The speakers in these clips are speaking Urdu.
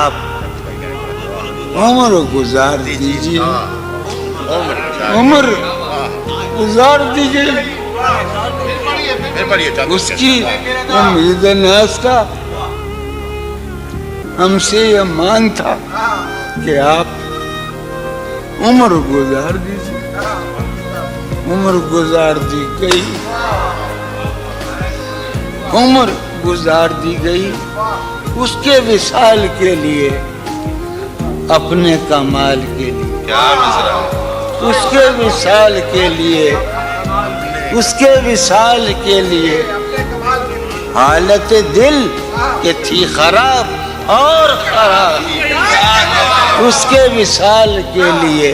آپ عمر گزار دیجیے، عمر گزار دیجیے۔ اس کی امید ناز کا ہم سے یہ مان تھا کہ آپ عمر گزار دیجیے۔ عمر گزار دی گئی، عمر گزار دی گئی اس کے وصال کے لیے، اپنے کمال کے لیے، اس کے وصال کے لیے، اس کے وصال کے لیے۔ حالت دل کہ تھی خراب اور خراب، اس کے وصال کے لیے،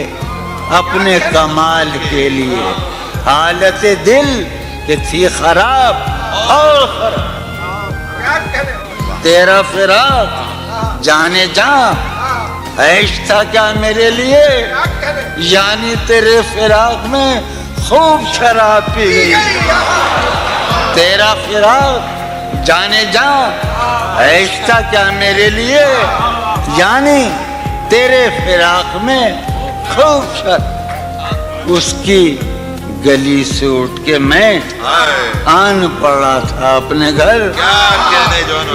اپنے کمال کے لیے۔ حالت دل کہ تھی خراب اور خراب، تیرا فراق جانے جاں عیش تھا کیا میرے لیے، یعنی تیرے فراق میں خوب شراب پی گئی۔ تیرا فراق جانے جاں عیش تھا کیا میرے لیے، یعنی تیرے فراق میں خوب شراب۔ اس کی گلی سے اٹھ کے میں آن پڑا تھا اپنے گھر،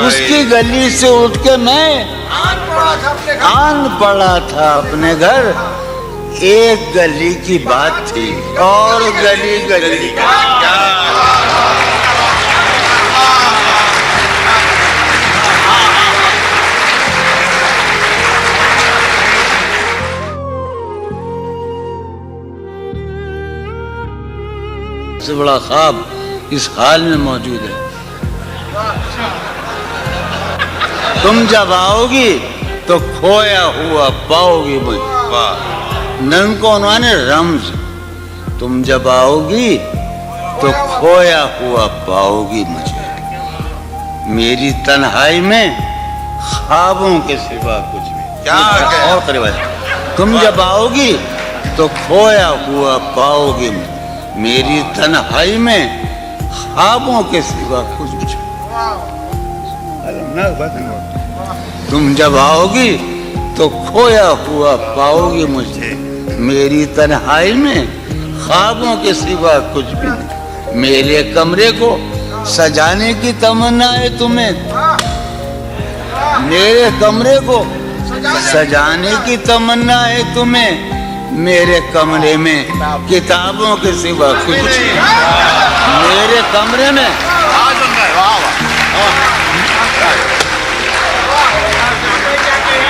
اس کی گلی سے اٹھ کے میں آن پڑا تھا اپنے گھر۔ ایک گلی کی بات تھی اور گلی گلی سے بڑا خواب اس حال میں موجود ہے۔ تم جب آؤ گی تو کھویا ہوا پاؤ گی مجھے، نن کو عنوان رمز۔ تم جب آؤ گی تو کھویا ہوا پاؤ گی مجھے، میری تنہائی میں خوابوں کے سوا کچھ بھی۔ اور قریب ہے، تم جب آؤ گی تو کھویا ہوا پاؤ گی مجھے، میری تنہائی میں خوابوں کے سوا کچھ بھی۔ تم جب آؤ گی تو کھویا ہوا پاؤ گی مجھے، میری تنہائی میں خوابوں کے سوا کچھ بھی نہیں۔ میرے کمرے کو سجانے کی تمنا ہے تمہیں، میرے کمرے کو سجانے کی تمنا ہے تمہیں، میرے کمرے میں کتابوں کے سوا کچھ نہیں۔ میرے کمرے میں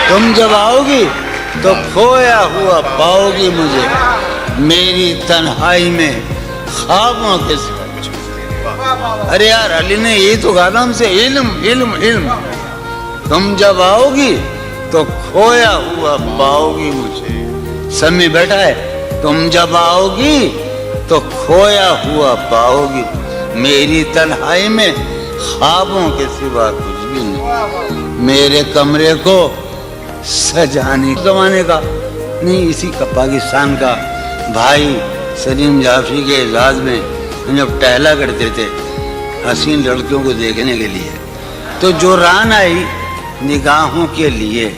تم جب آؤ گی تو کھویا ہوا پاؤ گی مجھے، میری تنہائی میں خوابوں کے سوا۔ ارے یار علی نے یہی تو کہا تھا ہم سے، علم علم علم۔ تم جب آؤ گی تو کھویا ہوا پاؤ گی مجھے، سمی بیٹھا ہے۔ تم جب آؤ گی تو کھویا ہوا پاؤ گی، میری تنہائی میں خوابوں کے سوا کچھ بھی نہیں۔ میرے کمرے کو سجانے زمانے کا نہیں، اسی کا پاکستان کا بھائی سلیم جعفری کے اعزاز میں ہم جب ٹہلا کرتے تھے حسین لڑکیوں کو دیکھنے کے لیے، تو جو ران آئی نگاہوں کے لیے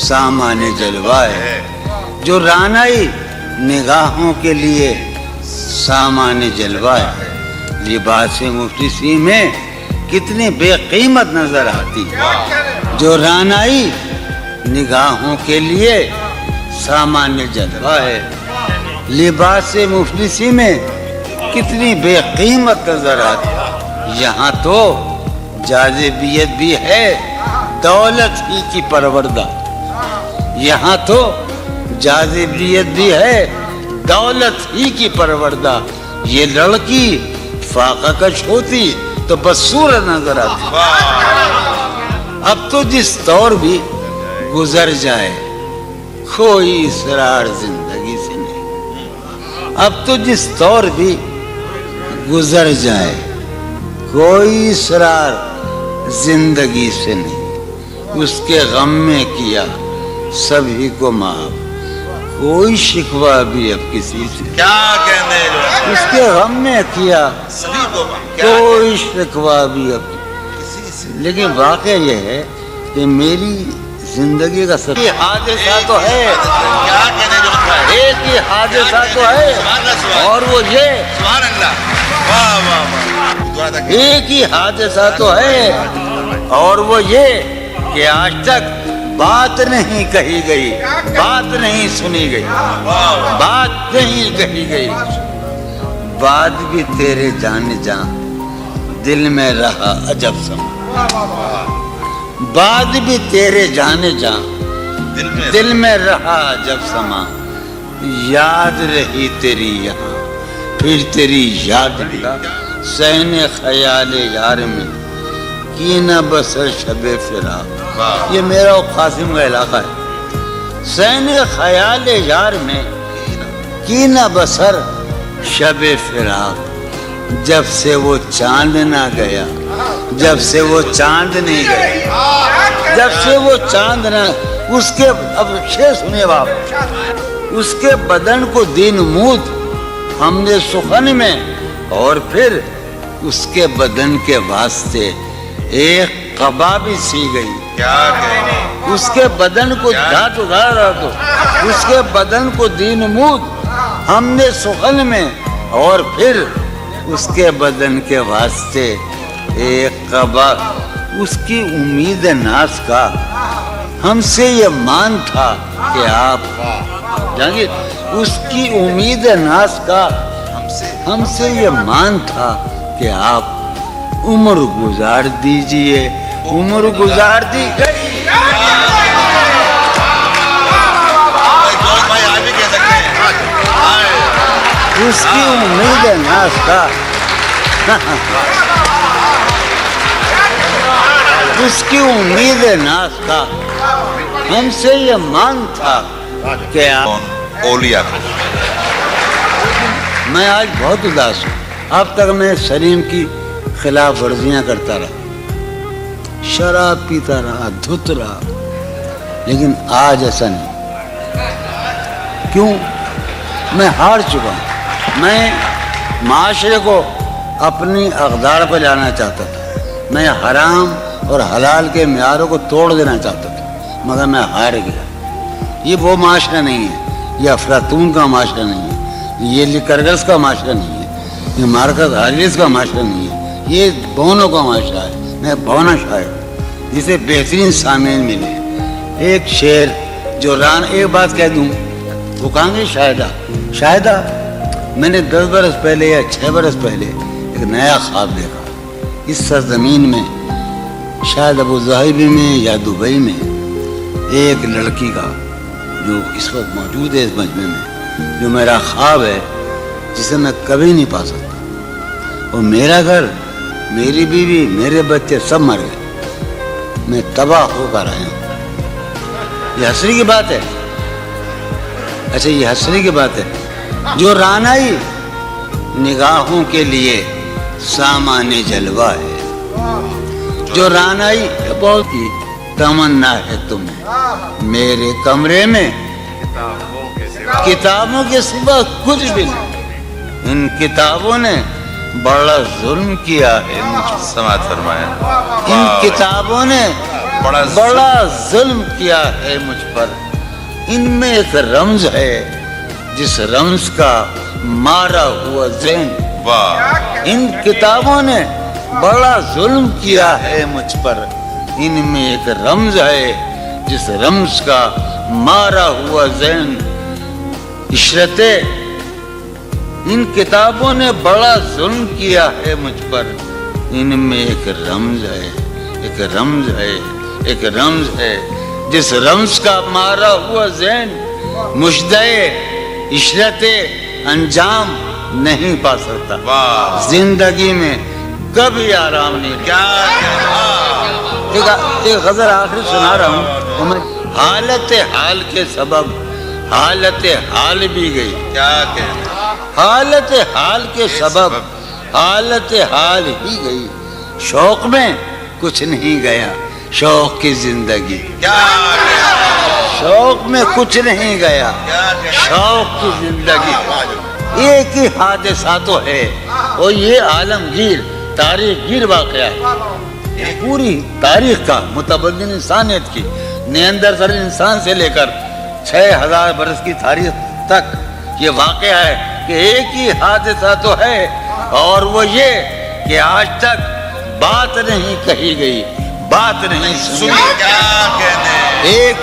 سامان جلوہ ہے، جو ران آئی نگاہوں کے لیے سامان جلوہ ہے، لباس مفلسی میں کتنی بے قیمت نظر آتی، جو ران آئی نگاہوں کے لیے سامان جلوہ ہے، لباس مفلسی میں کتنی بے قیمت نظر آتی۔ یہاں تو جاذبیت بھی ہے دولت ہی کی پروردہ، یہاں تو جاذبیت بھی ہے دولت ہی کی پروردہ۔ یہ لڑکی فاقہ کش ہوتی تو بدصورت نظر آتی۔ اب تو جس دور بھی گزر جائے کوئی اسرار زندگی سے نہیں، اب تو جس دور بھی گزر جائے کوئی اسرار زندگی سے نہیں۔ اس کے غم میں کیا سبھی کو معاف، کوئی شکوہ بھی اب کسی سے۔ کیا کہنے اس کے غم میں کیا سبھی کو کوئی شکوہ بھی اب کسی سے۔ لیکن واقعہ یہ ہے کہ میری زندگی کا سب حادثہ تو ہے، کیا کہنے جو لکھا ہے؟ ایک ہی حادثہ تو ہے، اور وہ یہ سبحان اللہ، واہ واہ واہ، دعا تک ایک ہی حادثہ تو ہے، اور وہ یہ کہ آج تک بات نہیں کہی گئی، بات نہیں سنی گئی، بات نہیں کہی گئی، بات بھی تیرے جان جان دل میں رہا عجب سما، بات بھی تیرے جان جان دل میں رہا عجب سما، یاد رہی تیری یہاں پھر تیری یاد بھی سہن خیال یار میں کی نہ بسر شب فراق، یہ میرا و قاسم کا علاقہ ہے، سہن خیال یار میں کی نہ بسر شب فراق، جب سے وہ چاند نہ گیا، جب سے وہ چاند نہیں گیا، جب سے وہ چاند نہ، اس کے اب شعر سنیے باپ، اس کے بدن کو دین مود ہم نے سخن میں، اور پھر اس کے بدن کے واسطے ایک قبا بھی سی گئی، کیا کہنے، اس کے بدن کو دھات ادھارا دو، اس کے بدن کو دین مود ہم نے سخن میں، اور پھر اس کے بدن کے واسطے ایک قبا، اس کی امید ناز کا ہم سے یہ مان تھا کہ آپ جانگیر، اس کی امید ناز کا ہم سے یہ مان تھا کہ آپ عمر گزار دیجئے، عمر گزار دی گئی، بھائی آپ بھی کہہ سکتے ہیں، اس کی امید ناز کا اس کی امید ناز کا ہم سے یہ مان تھا کہ آپ، اولیاء کو میں آج بہت اداس ہوں، اب تک میں سلیم کی خلاف ورزیاں کرتا رہا، شراب پیتا رہا، دھت رہا، لیکن آج ایسا نہیں، کیوں؟ میں ہار چکا ہوں، میں معاشرے کو اپنی اقدار پر لانا چاہتا تھا، میں حرام اور حلال کے معیاروں کو توڑ دینا چاہتا تھا، مگر میں ہار گیا، یہ وہ معاشرہ نہیں ہے، یہ افلاطون کا معاشرہ نہیں ہے، یہ لیکرگس کا معاشرہ نہیں ہے، یہ مارکس آریس کا معاشرہ نہیں ہے، یہ بونوں کا معاشرہ ہے، میں بونا شاعر ہوں جسے بہترین سامعین ملے، ایک شعر جو ایک بات کہہ دوں، وہ کہاں گے شاہدہ، میں نے 10 برس پہلے یا 6 برس پہلے ایک نیا خواب دیکھا، اس سرزمین میں شاید ابو ظہبی میں یا دبئی میں ایک لڑکی کا جو اس وقت موجود ہے اس مجمع میں، جو میرا خواب ہے جسے میں کبھی نہیں پا سکتا، اور میرا گھر، میری بیوی، میرے بچے سب مر گئے، میں تباہ ہو کر آیا ہوں، یہ حسرت کی بات ہے، اچھا یہ حسرت کی بات ہے، جو رانائی نگاہوں کے لیے سامان جلوہ ہے، جو رانائی بہت کی تمنا ہے تمہیں، میرے کمرے میں کتابوں کے سوا کچھ بھی نہیں، ان کتابوں نے بڑا ظلم کیا ہے مجھ پر، سماعت فرمایا، ان کتابوں نے بڑا ظلم کیا ہے مجھ پر، ان میں ایک رمز ہے جس رمز کا مارا ہوا ذہن، واہ، ان کتابوں نے بڑا ظلم کیا ہے مجھ پر، ان میں ایک رمز ہے جس رمز کا مارا ہوا ذہن، عشرتیں، ان کتابوں نے بڑا ظلم کیا ہے مجھ پر، ان میں ایک رمز ہے، ایک رمز ہے، ایک رمز ہے جس رمز کا مارا ہوا ذہن، مشدے عشرتیں انجام نہیں پا سکتا، واہ، زندگی میں کبھی آرام نہیں، کیا ایک غزل آخری سنا رہا ہوں، حالت حال کے سبب حالت حال بھی گئی، کیا کہنے، حالت حال کے سبب حالت حال ہی گئی، شوق میں کچھ نہیں گیا، شوق کی زندگی، کیا شوق میں کچھ نہیں گیا، شوق کی زندگی، ایک ہی حادثہ تو ہے، اور یہ عالمگیر تاریخ گیر واقعہ ہے، پوری تاریخ کا، متبدل انسانیت کی نیاندرتال انسان سے لے کر 6000 برس کی تاریخ تک یہ واقعہ ہے کہ ایک ہی حادثہ تو ہے، اور وہ یہ کہ آج تک بات نہیں کہی گئی، بات نہیں سنی، کیا کہنے ایک